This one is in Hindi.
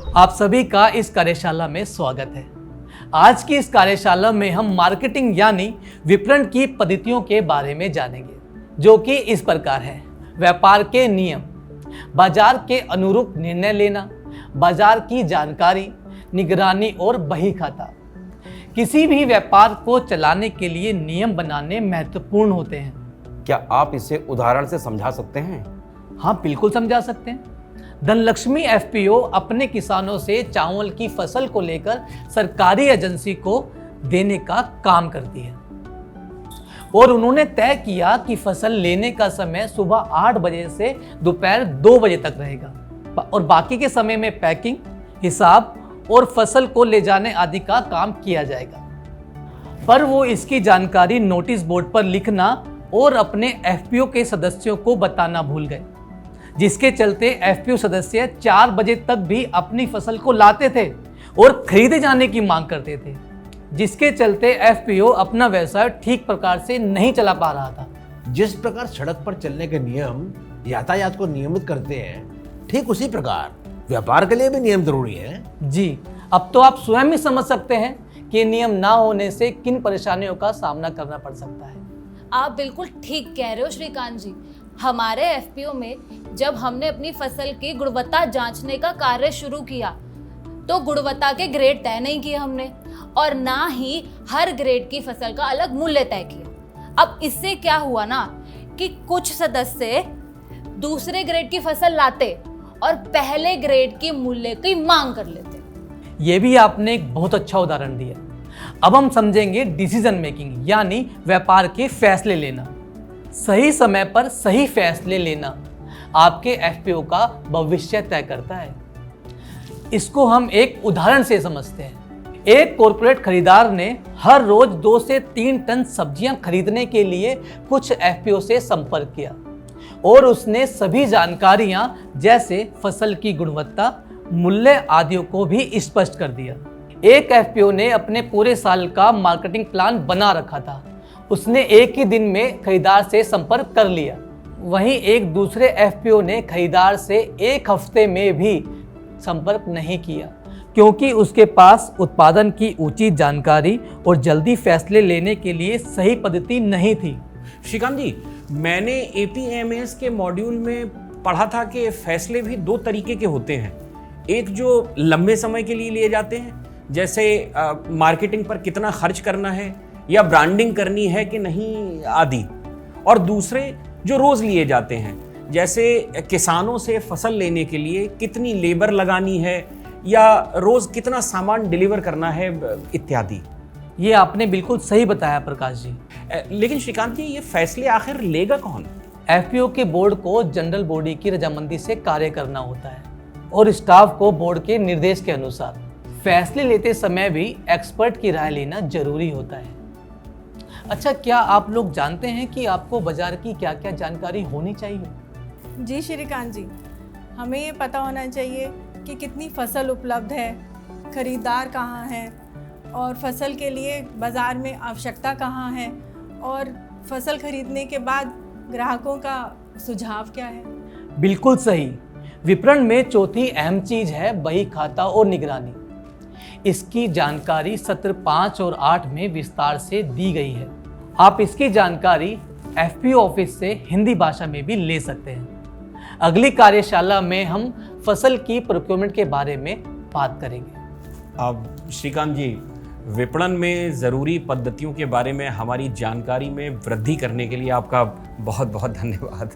आप सभी का इस कार्यशाला में स्वागत है। आज की इस कार्यशाला में हम मार्केटिंग यानी विपणन की पद्धतियों के बारे में जानेंगे, जो कि इस प्रकार है। व्यापार के नियम, बाजार के अनुरूप निर्णय लेना, बाजार की जानकारी, निगरानी और बही खाता। किसी भी व्यापार को चलाने के लिए नियम बनाने महत्वपूर्ण होते हैं। क्या आप इसे उदाहरण से समझा सकते हैं? हाँ, बिल्कुल समझा सकते हैं। धनलक्ष्मी एफपीओ अपने किसानों से चावल की फसल को लेकर सरकारी एजेंसी को देने का काम करती है और उन्होंने तय किया कि फसल लेने का समय सुबह 8 बजे से दोपहर 2 बजे तक रहेगा और बाकी के समय में पैकिंग, हिसाब और फसल को ले जाने आदि का काम किया जाएगा। पर वो इसकी जानकारी नोटिस बोर्ड पर लिखना और अपने एफपीओ के सदस्यों को बताना भूल गए, जिसके चलते एफपीओ सदस्य 4 बजे तक भी अपनी फसल को लाते थे और खरीदे जाने की मांग करते थे, जिसके चलते एफपीओ अपना व्यवसाय ठीक प्रकार से नहीं चला पा रहा था। जिस प्रकार सड़क पर चलने के नियम यातायात को नियमित करते हैं, ठीक उसी प्रकार व्यापार के लिए भी नियम जरूरी है। जी, अब तो आप स्वयं ही समझ सकते हैं कि नियम ना होने से किन परेशानियों का सामना करना पड़ सकता है। आप बिल्कुल ठीक कह रहे हो श्रीकांत जी। हमारे एफपीओ में जब हमने अपनी फसल की गुणवत्ता जांचने का कार्य शुरू किया तो गुणवत्ता के ग्रेड तय नहीं किए हमने और ना ही हर ग्रेड की फसल का अलग मूल्य तय किया। अब इससे क्या हुआ ना कि कुछ सदस्य दूसरे ग्रेड की फसल लाते और पहले ग्रेड की मूल्य की मांग कर लेते। ये भी आपने एक बहुत अच्छा उदाहरण दिया। अब हम समझेंगे डिसीजन मेकिंग यानी व्यापार के फैसले लेना। सही समय पर सही फैसले लेना आपके एफपीओ का भविष्य तय करता है। इसको हम एक उदाहरण से समझते हैं। एक कॉर्पोरेट खरीदार ने हर रोज 2 से 3 टन सब्जियां खरीदने के लिए कुछ एफपीओ से संपर्क किया और उसने सभी जानकारियां जैसे फसल की गुणवत्ता, मूल्य आदियों को भी स्पष्ट कर दिया। एक एफपीओ ने अपने पूरे साल का मार्केटिंग प्लान बना रखा था। उसने एक ही दिन में खरीदार से संपर्क कर लिया। वहीं एक दूसरे एफपीओ ने खरीदार से 1 हफ्ते में भी संपर्क नहीं किया, क्योंकि उसके पास उत्पादन की उचित जानकारी और जल्दी फैसले लेने के लिए सही पद्धति नहीं थी। श्रीकांत जी, मैंने एपीएमएस के मॉड्यूल में पढ़ा था कि फैसले भी 2 तरीके के होते हैं। एक जो लंबे समय के लिए लिए जाते हैं, जैसे मार्केटिंग पर कितना खर्च करना है या ब्रांडिंग करनी है कि नहीं आदि, और दूसरे जो रोज लिए जाते हैं, जैसे किसानों से फसल लेने के लिए कितनी लेबर लगानी है या रोज कितना सामान डिलीवर करना है इत्यादि। ये आपने बिल्कुल सही बताया प्रकाश जी। लेकिन श्रीकांत जी, ये फैसले आखिर लेगा कौन? एफपीओ के बोर्ड को जनरल बॉडी की रजामंदी से कार्य करना होता है और स्टाफ को बोर्ड के निर्देश के अनुसार फैसले लेते समय भी एक्सपर्ट की राय लेना जरूरी होता है। अच्छा, क्या आप लोग जानते हैं कि आपको बाजार की क्या क्या जानकारी होनी चाहिए? जी श्रीकांत जी, हमें ये पता होना चाहिए कि कितनी फसल उपलब्ध है, खरीदार कहाँ है और फसल के लिए बाज़ार में आवश्यकता कहाँ है और फसल खरीदने के बाद ग्राहकों का सुझाव क्या है। बिल्कुल सही। विपणन में चौथी अहम चीज है बही खाता और निगरानी। इसकी जानकारी सत्र 5 और 8 में विस्तार से दी गई है। आप इसकी जानकारी एफपीओ ऑफिस से हिंदी भाषा में भी ले सकते हैं। अगली कार्यशाला में हम फसल की प्रोक्योरमेंट के बारे में बात करेंगे। अब श्रीकांत जी, विपणन में ज़रूरी पद्धतियों के बारे में हमारी जानकारी में वृद्धि करने के लिए आपका बहुत बहुत धन्यवाद।